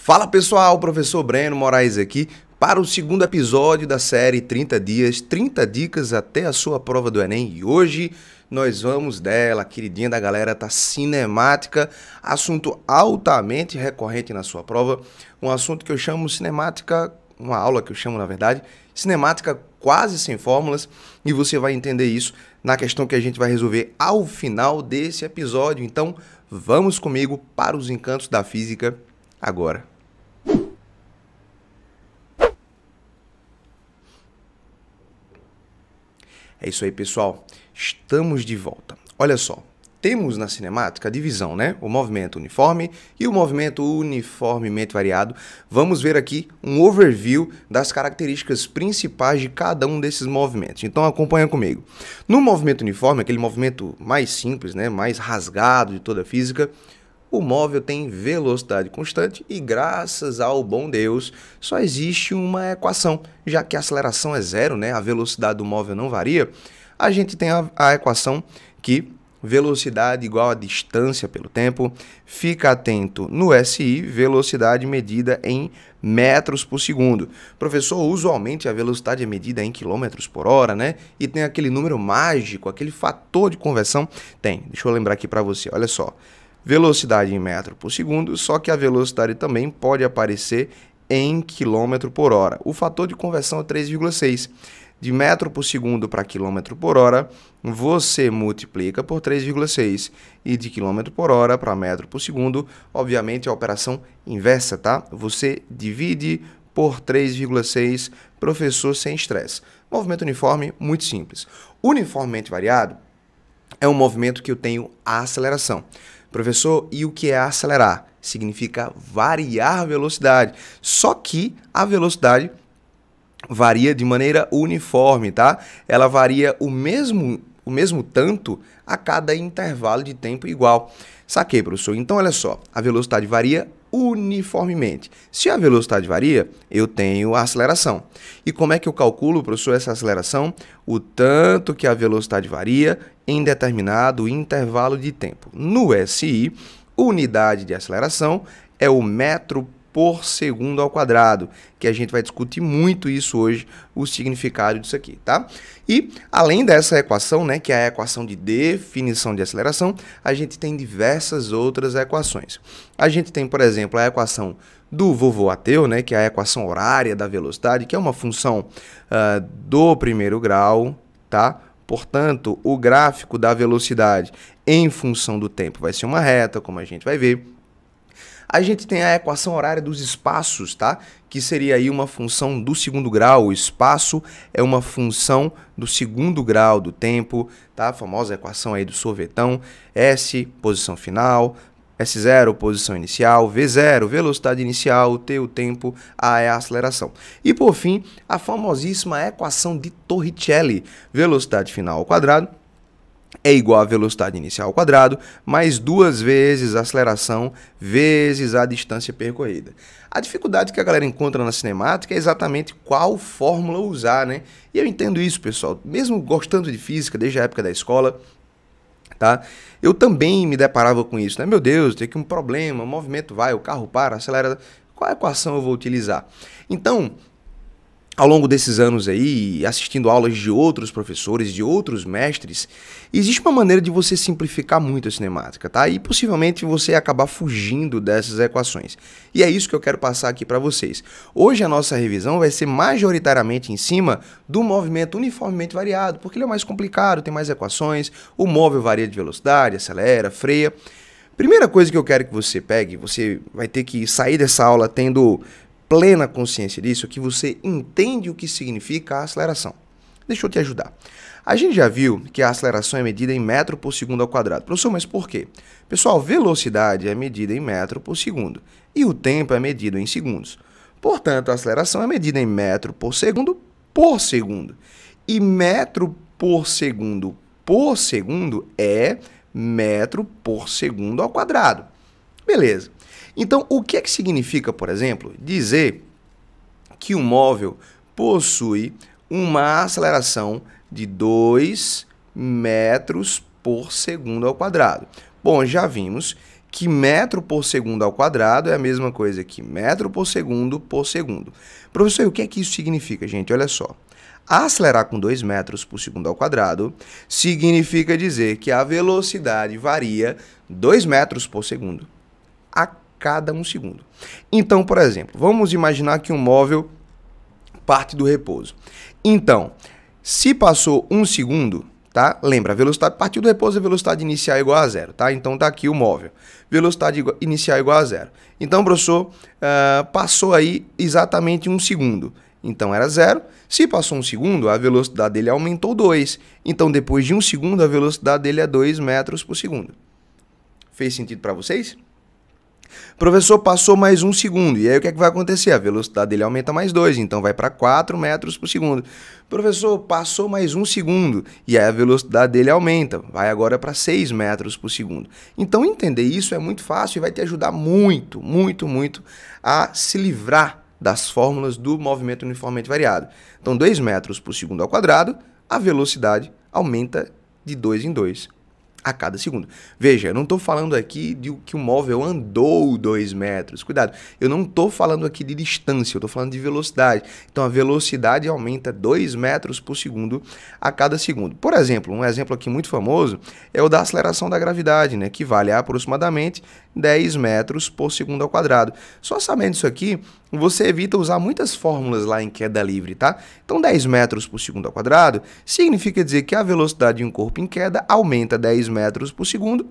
Fala pessoal, professor Breno Moraes aqui para o segundo episódio da série 30 dias, 30 dicas até a sua prova do Enem. E hoje nós vamos dela, queridinha da galera, tá cinemática, assunto altamente recorrente na sua prova, um assunto que eu chamo cinemática, uma aula que eu chamo na verdade, cinemática quase sem fórmulas, e você vai entender isso na questão que a gente vai resolver ao final desse episódio. Então vamos comigo para os encantos da física agora. É isso aí, pessoal. Estamos de volta. Olha só, temos na cinemática a divisão, né? O movimento uniforme e o movimento uniformemente variado. Vamos ver aqui um overview das características principais de cada um desses movimentos. Então acompanha comigo. No movimento uniforme, aquele movimento mais simples, né? Mais rasgado de toda a física, o móvel tem velocidade constante e, graças ao bom Deus, só existe uma equação. Já que a aceleração é zero, né? A velocidade do móvel não varia, a gente tem a equação que velocidade igual a distância pelo tempo. Fica atento no SI, velocidade medida em metros por segundo. Professor, usualmente a velocidade é medida em quilômetros por hora, né? E tem aquele número mágico, aquele fator de conversão. Tem, deixa eu lembrar aqui para você, olha só. Velocidade em metro por segundo, só que a velocidade também pode aparecer em quilômetro por hora. O fator de conversão é 3,6. De metro por segundo para quilômetro por hora, você multiplica por 3,6. E de quilômetro por hora para metro por segundo, obviamente a operação inversa, tá? Você divide por 3,6, professor, sem estresse. Movimento uniforme, muito simples. Uniformemente variado é um movimento que eu tenho a aceleração. Professor, e o que é acelerar? Significa variar a velocidade. Só que a velocidade varia de maneira uniforme, tá? Ela varia o mesmo tanto a cada intervalo de tempo igual. Saquei, professor? Então, olha só, a velocidade varia uniformemente. Se a velocidade varia, eu tenho a aceleração. E como é que eu calculo, professor, essa aceleração? O tanto que a velocidade varia em determinado intervalo de tempo. No SI, unidade de aceleração é o metro por segundo ao quadrado, que a gente vai discutir muito isso hoje, o significado disso aqui, tá? E além dessa equação, né, que é a equação de definição de aceleração, a gente tem diversas outras equações. A gente tem, por exemplo, a equação do vovô ateu, né, que é a equação horária da velocidade, que é uma função do primeiro grau, tá? Portanto, o gráfico da velocidade em função do tempo vai ser uma reta, como a gente vai ver. A gente tem a equação horária dos espaços, tá? Que seria aí uma função do segundo grau. O espaço é uma função do segundo grau do tempo, tá? A famosa equação aí do sorvetão. S, posição final. S0, posição inicial. V0, velocidade inicial. T, o tempo. A é a aceleração. E por fim, a famosíssima equação de Torricelli. Velocidade final ao quadrado é igual à velocidade inicial ao quadrado, mais 2 vezes a aceleração, vezes a distância percorrida. A dificuldade que a galera encontra na cinemática é exatamente qual fórmula usar, né? E eu entendo isso, pessoal. Mesmo gostando de física desde a época da escola, tá? Eu também me deparava com isso, né? Meu Deus, tem aqui um problema, o movimento vai, o carro para, acelera. Qual equação eu vou utilizar? Então, ao longo desses anos aí, assistindo aulas de outros professores, de outros mestres, existe uma maneira de você simplificar muito a cinemática, tá? E possivelmente você acabar fugindo dessas equações. E é isso que eu quero passar aqui para vocês. Hoje a nossa revisão vai ser majoritariamente em cima do movimento uniformemente variado, porque ele é mais complicado, tem mais equações, o móvel varia de velocidade, acelera, freia. Primeira coisa que eu quero que você pegue, você vai ter que sair dessa aula tendo plena consciência disso, que você entende o que significa a aceleração. Deixa eu te ajudar. A gente já viu que a aceleração é medida em metro por segundo ao quadrado. Professor, mas por quê? Pessoal, velocidade é medida em metro por segundo e o tempo é medido em segundos. Portanto, a aceleração é medida em metro por segundo. E metro por segundo é metro por segundo ao quadrado. Beleza. Então, o que é que significa, por exemplo, dizer que um móvel possui uma aceleração de 2 metros por segundo ao quadrado? Bom, já vimos que metro por segundo ao quadrado é a mesma coisa que metro por segundo por segundo. Professor, e o que é que isso significa, gente? Olha só. Acelerar com 2 metros por segundo ao quadrado significa dizer que a velocidade varia 2 metros por segundo a cada 1 segundo. Então, por exemplo, vamos imaginar que um móvel parte do repouso. Então, se passou 1 segundo, tá? Lembra, a velocidade partiu do repouso, a velocidade inicial é igual a zero, tá? Então tá aqui o móvel. Velocidade inicial é igual a zero. Então, professor, passou aí exatamente 1 segundo. Então era zero. Se passou 1 segundo, a velocidade dele aumentou 2. Então, depois de 1 segundo, a velocidade dele é 2 metros por segundo. Fez sentido para vocês? Professor, passou mais 1 segundo. E aí o que é que vai acontecer? A velocidade dele aumenta mais 2, então vai para 4 metros por segundo. Professor, passou mais 1 segundo. E aí a velocidade dele aumenta. Vai agora para 6 metros por segundo. Então entender isso é muito fácil e vai te ajudar muito, muito, muito a se livrar das fórmulas do movimento uniformemente variado. Então 2 metros por segundo ao quadrado, a velocidade aumenta de 2 em 2 a cada segundo. Veja, eu não estou falando aqui de que o móvel andou 2 metros. Cuidado, eu não estou falando aqui de distância, eu estou falando de velocidade. Então, a velocidade aumenta 2 metros por segundo a cada segundo. Por exemplo, um exemplo aqui muito famoso é o da aceleração da gravidade, né, que vale a aproximadamente 10 metros por segundo ao quadrado. Só sabendo isso aqui, você evita usar muitas fórmulas lá em queda livre, tá? Então, 10 metros por segundo ao quadrado significa dizer que a velocidade de um corpo em queda aumenta 10 metros por segundo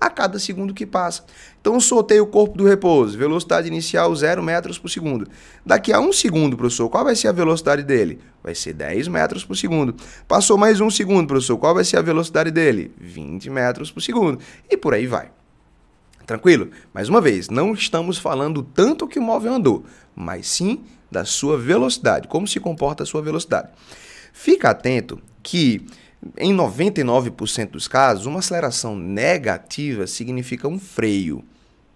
a cada segundo que passa. Então, eu soltei o corpo do repouso, velocidade inicial 0 metros por segundo. Daqui a 1 segundo, professor, qual vai ser a velocidade dele? Vai ser 10 metros por segundo. Passou mais 1 segundo, professor, qual vai ser a velocidade dele? 20 metros por segundo. E por aí vai. Tranquilo? Mais uma vez, não estamos falando tanto que o móvel andou, mas sim da sua velocidade, como se comporta a sua velocidade. Fica atento que, em 99% dos casos, uma aceleração negativa significa um freio,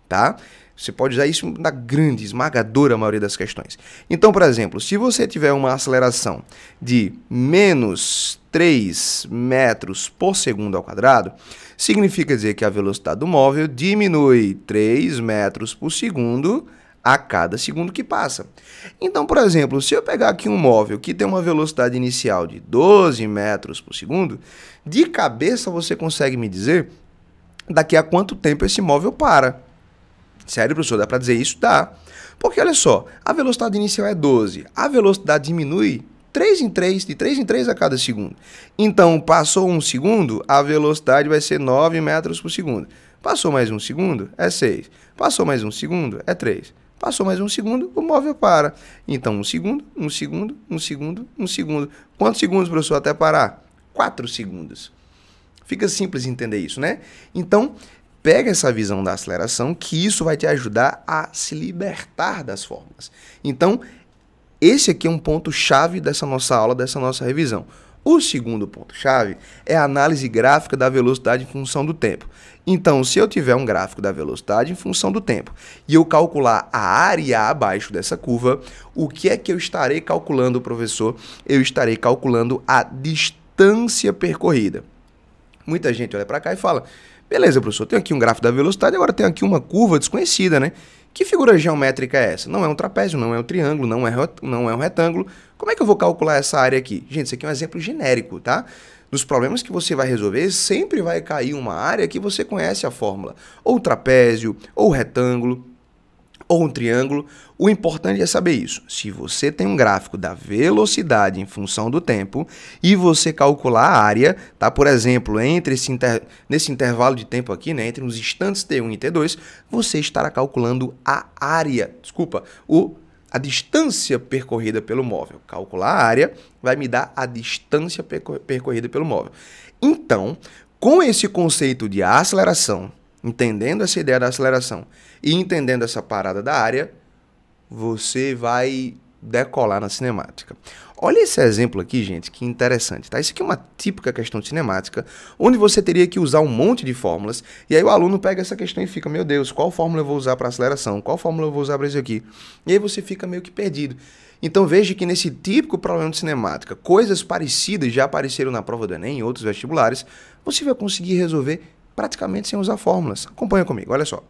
tá? Você pode usar isso na grande, esmagadora maioria das questões. Então, por exemplo, se você tiver uma aceleração de menos 3 metros por segundo ao quadrado, significa dizer que a velocidade do móvel diminui 3 metros por segundo a cada segundo que passa. Então, por exemplo, se eu pegar aqui um móvel que tem uma velocidade inicial de 12 metros por segundo, de cabeça você consegue me dizer daqui a quanto tempo esse móvel para. Sério, professor, dá para dizer isso? Dá. Porque, olha só, a velocidade inicial é 12, a velocidade diminui 3 em 3, de 3 em 3 a cada segundo. Então, passou 1 segundo, a velocidade vai ser 9 metros por segundo. Passou mais 1 segundo, é 6. Passou mais 1 segundo, é 3. Passou mais 1 segundo, o móvel para. Então, 1 segundo, 1 segundo, 1 segundo, 1 segundo. Quantos segundos, professor, até parar? 4 segundos. Fica simples entender isso, né? Então, pega essa visão da aceleração, que isso vai te ajudar a se libertar das fórmulas. Então, esse aqui é um ponto-chave dessa nossa aula, dessa nossa revisão. O segundo ponto-chave é a análise gráfica da velocidade em função do tempo. Então, se eu tiver um gráfico da velocidade em função do tempo e eu calcular a área abaixo dessa curva, o que é que eu estarei calculando, professor? Eu estarei calculando a distância percorrida. Muita gente olha para cá e fala: beleza, professor, tenho aqui um gráfico da velocidade, agora tenho aqui uma curva desconhecida, né? Que figura geométrica é essa? Não é um trapézio, não é um triângulo, não é um retângulo. Como é que eu vou calcular essa área aqui? Gente, isso aqui é um exemplo genérico, tá? Nos problemas que você vai resolver, sempre vai cair uma área que você conhece a fórmula. Ou trapézio, ou retângulo, ou um triângulo. O importante é saber isso. Se você tem um gráfico da velocidade em função do tempo e você calcular a área, tá? Por exemplo, entre nesse intervalo de tempo aqui, né, entre os instantes T1 e T2, você estará calculando a área, a distância percorrida pelo móvel. Calcular a área vai me dar a distância percorrida pelo móvel. Então, com esse conceito de aceleração, entendendo essa ideia da aceleração e entendendo essa parada da área, você vai decolar na cinemática. Olha esse exemplo aqui, gente, que interessante, tá? Isso aqui é uma típica questão de cinemática, onde você teria que usar um monte de fórmulas, e aí o aluno pega essa questão e fica: meu Deus, qual fórmula eu vou usar para aceleração? Qual fórmula eu vou usar para isso aqui? E aí você fica meio que perdido. Então veja que nesse típico problema de cinemática, coisas parecidas já apareceram na prova do Enem e em outros vestibulares, você vai conseguir resolver praticamente sem usar fórmulas. Acompanha comigo, olha só.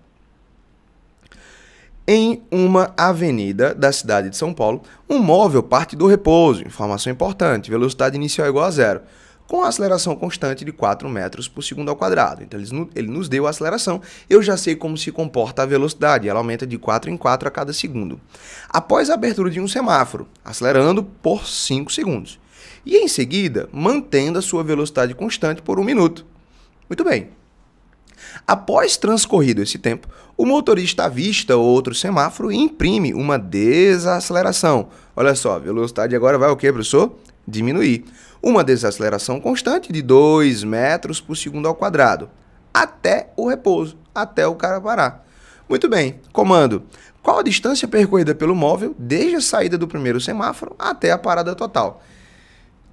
Em uma avenida da cidade de São Paulo, um móvel parte do repouso, informação importante, velocidade inicial igual a zero, com aceleração constante de 4 metros por segundo ao quadrado. Então, ele nos deu a aceleração, eu já sei como se comporta a velocidade, ela aumenta de 4 em 4 a cada segundo. Após a abertura de um semáforo, acelerando por 5 segundos. E em seguida, mantendo a sua velocidade constante por 1 minuto. Muito bem. Após transcorrido esse tempo, o motorista avista outro semáforo e imprime uma desaceleração. Olha só, a velocidade agora vai o quê, professor? Diminuir. Uma desaceleração constante de 2 metros por segundo ao quadrado, até o repouso, até o cara parar. Muito bem, comando. Qual a distância percorrida pelo móvel desde a saída do primeiro semáforo até a parada total?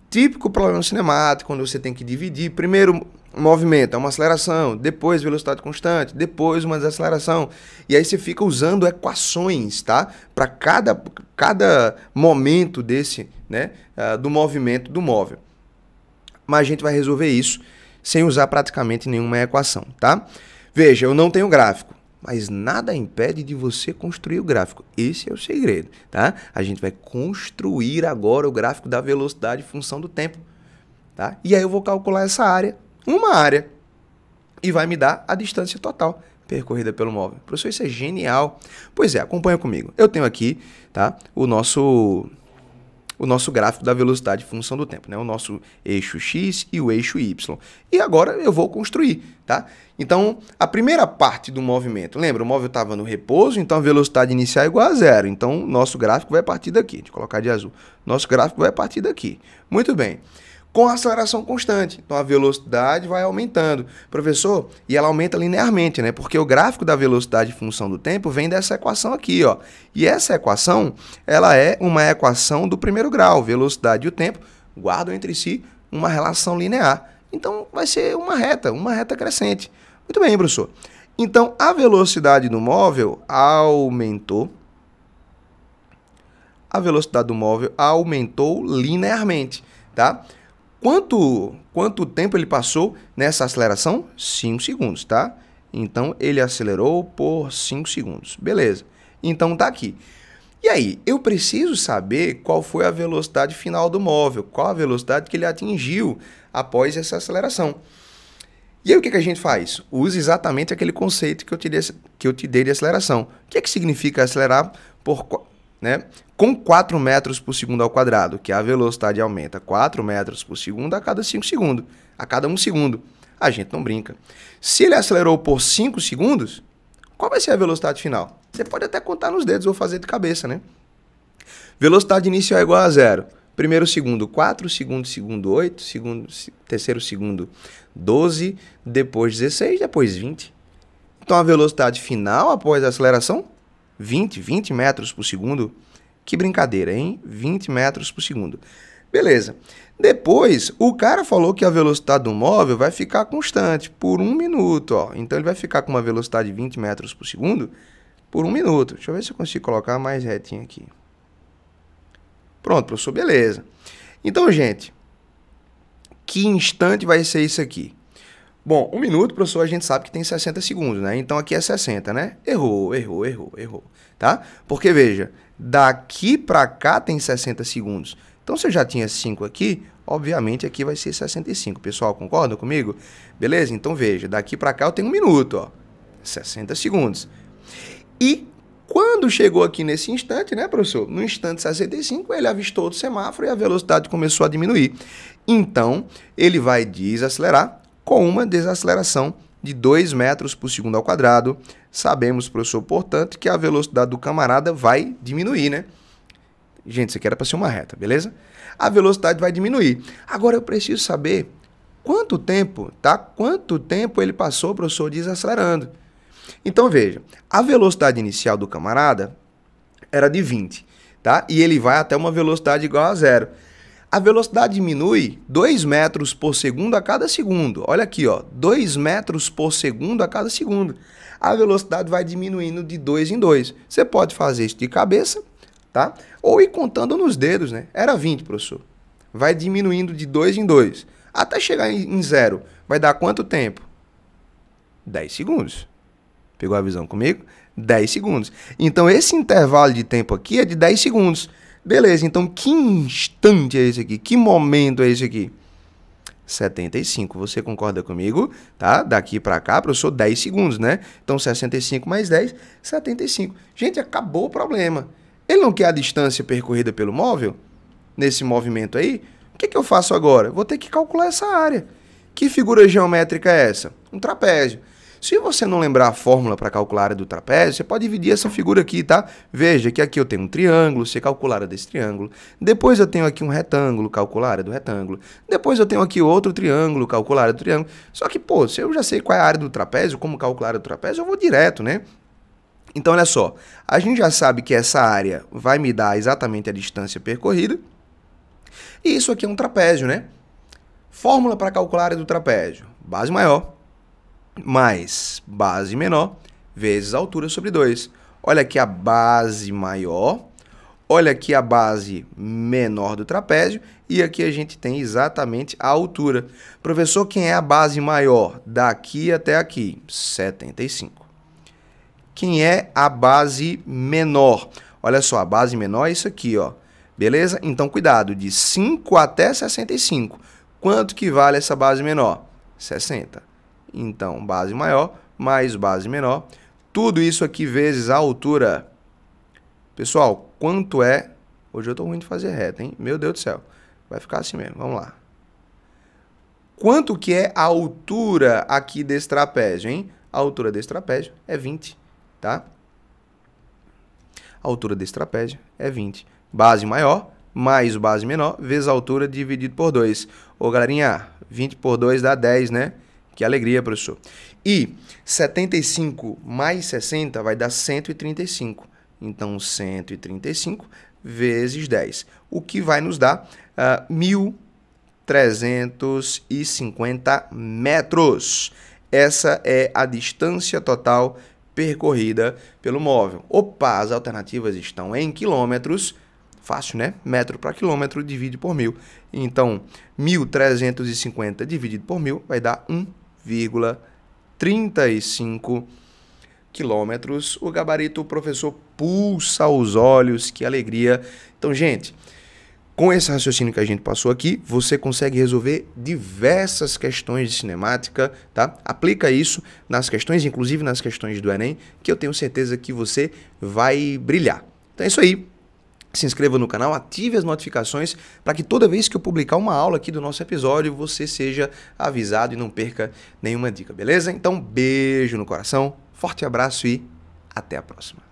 Típico problema cinemático, quando você tem que dividir. Primeiro movimento é uma aceleração, depois velocidade constante, depois uma desaceleração. E aí você fica usando equações, tá? Para cada momento desse, né, do movimento do móvel. Mas a gente vai resolver isso sem usar praticamente nenhuma equação, tá? Veja, eu não tenho gráfico, mas nada impede de você construir o gráfico. Esse é o segredo, tá? A gente vai construir agora o gráfico da velocidade em função do tempo, tá? E aí eu vou calcular essa área, uma área, e vai me dar a distância total percorrida pelo móvel. Professor, isso é genial. Pois é, acompanha comigo. Eu tenho aqui, tá, o nosso gráfico da velocidade em função do tempo, né? O nosso eixo X e o eixo Y. E agora eu vou construir, tá? Então, a primeira parte do movimento, lembra? O móvel estava no repouso, então a velocidade inicial é igual a zero. Então, nosso gráfico vai partir daqui. Deixa eu colocar de azul. Nosso gráfico vai partir daqui. Muito bem. Com a aceleração constante. Então, a velocidade vai aumentando. Professor, e ela aumenta linearmente, né? Porque o gráfico da velocidade em função do tempo vem dessa equação aqui, ó. E essa equação, ela é uma equação do primeiro grau. Velocidade e o tempo guardam entre si uma relação linear. Então, vai ser uma reta crescente. Muito bem, professor. Então, a velocidade do móvel aumentou. A velocidade do móvel aumentou linearmente, tá? Quanto tempo ele passou nessa aceleração? 5 segundos, tá? Então, ele acelerou por 5 segundos. Beleza. Então, tá aqui. E aí, eu preciso saber qual foi a velocidade final do móvel, qual a velocidade que ele atingiu após essa aceleração. E aí, o que a gente faz? Use exatamente aquele conceito que eu te dei de aceleração. O que significa acelerar com 4 metros por segundo ao quadrado, que a velocidade aumenta 4 metros por segundo a cada 5 segundos, a cada 1 segundo. A gente não brinca. Se ele acelerou por 5 segundos, qual vai ser a velocidade final? Você pode até contar nos dedos ou fazer de cabeça, né? Velocidade inicial é igual a zero. Primeiro segundo, 4, segundo 8, terceiro segundo, 12, depois 16, depois 20. Então, a velocidade final após a aceleração, 20 metros por segundo. Que brincadeira, hein? 20 metros por segundo. Beleza. Depois, o cara falou que a velocidade do móvel vai ficar constante por 1 minuto. Ó. Então, ele vai ficar com uma velocidade de 20 metros por segundo por 1 minuto. Deixa eu ver se eu consigo colocar mais retinho aqui. Pronto, professor, beleza. Então, gente, que instante vai ser isso aqui? Bom, 1 minuto, professor, a gente sabe que tem 60 segundos, né? Então, aqui é 60, né? Errou. Tá? Porque, veja, daqui para cá tem 60 segundos. Então, se eu já tinha 5 aqui, obviamente aqui vai ser 65. Pessoal, concordam comigo? Beleza? Então, veja, daqui para cá eu tenho 1 minuto, ó. 60 segundos. E quando chegou aqui nesse instante, né, professor? No instante 65, ele avistou o semáforo e a velocidade começou a diminuir. Então, ele vai desacelerar com uma desaceleração de 2 metros por segundo ao quadrado. Sabemos, professor, portanto, que a velocidade do camarada vai diminuir, né? Gente, isso aqui era para ser uma reta, beleza? A velocidade vai diminuir. Agora, eu preciso saber quanto tempo, tá? Quanto tempo ele passou, professor, desacelerando. Então, veja, a velocidade inicial do camarada era de 20, tá? E ele vai até uma velocidade igual a zero. A velocidade diminui 2 metros por segundo a cada segundo. Olha aqui, ó, 2 metros por segundo a cada segundo. A velocidade vai diminuindo de 2 em 2. Você pode fazer isso de cabeça, tá? Ou ir contando nos dedos, né? Era 20, professor. Vai diminuindo de 2 em 2. Até chegar em zero. Vai dar quanto tempo? 10 segundos. Pegou a visão comigo? 10 segundos. Então, esse intervalo de tempo aqui é de 10 segundos. Beleza, então que instante é esse aqui? Que momento é esse aqui? 75. Você concorda comigo? Tá? Daqui para cá, professor, 10 segundos, né? Então, 65 mais 10, 75. Gente, acabou o problema. Ele não quer a distância percorrida pelo móvel? Nesse movimento aí? O que eu faço agora? Vou ter que calcular essa área. Que figura geométrica é essa? Um trapézio. Se você não lembrar a fórmula para calcular a área do trapézio, você pode dividir essa figura aqui, tá? Veja que aqui eu tenho um triângulo, você calcula a área desse triângulo. Depois eu tenho aqui um retângulo, calcula a área do retângulo. Depois eu tenho aqui outro triângulo, calcula a área do triângulo. Só que, pô, se eu já sei qual é a área do trapézio, como calcular a área do trapézio, eu vou direto, né? Então, olha só. A gente já sabe que essa área vai me dar exatamente a distância percorrida. E isso aqui é um trapézio, né? Fórmula para calcular a área do trapézio. Base maior mais base menor vezes a altura sobre 2. Olha aqui a base maior, olha aqui a base menor do trapézio e aqui a gente tem exatamente a altura. Professor, quem é a base maior daqui até aqui? 75. Quem é a base menor? Olha só, a base menor é isso aqui, ó. Beleza? Então, cuidado, de 5 até 65. Quanto que vale essa base menor? 60. Então, base maior mais base menor. Tudo isso aqui vezes a altura. Pessoal, quanto é... Hoje eu estou ruim de fazer reta, hein? Meu Deus do céu. Vai ficar assim mesmo. Vamos lá. Quanto que é a altura aqui desse trapézio, hein? A altura desse trapézio é 20, tá? A altura desse trapézio é 20. Base maior mais base menor vezes a altura dividido por 2. Ô, galerinha, 20 por 2 dá 10, né? Que alegria, professor. E 75 mais 60 vai dar 135. Então, 135 vezes 10. O que vai nos dar 1.350 metros. Essa é a distância total percorrida pelo móvel. Opa, as alternativas estão em quilômetros. Fácil, né? Metro para quilômetro divide por 1.000. Então, 1.350 dividido por 1.000 vai dar 1,35 quilômetros. O gabarito, o professor pulsa os olhos, que alegria. Então, gente, com esse raciocínio que a gente passou aqui, você consegue resolver diversas questões de cinemática, tá? Aplica isso nas questões, inclusive nas questões do Enem, que eu tenho certeza que você vai brilhar. Então é isso aí. Se inscreva no canal, ative as notificações para que toda vez que eu publicar uma aula aqui do nosso episódio, você seja avisado e não perca nenhuma dica, beleza? Então, beijo no coração, forte abraço e até a próxima.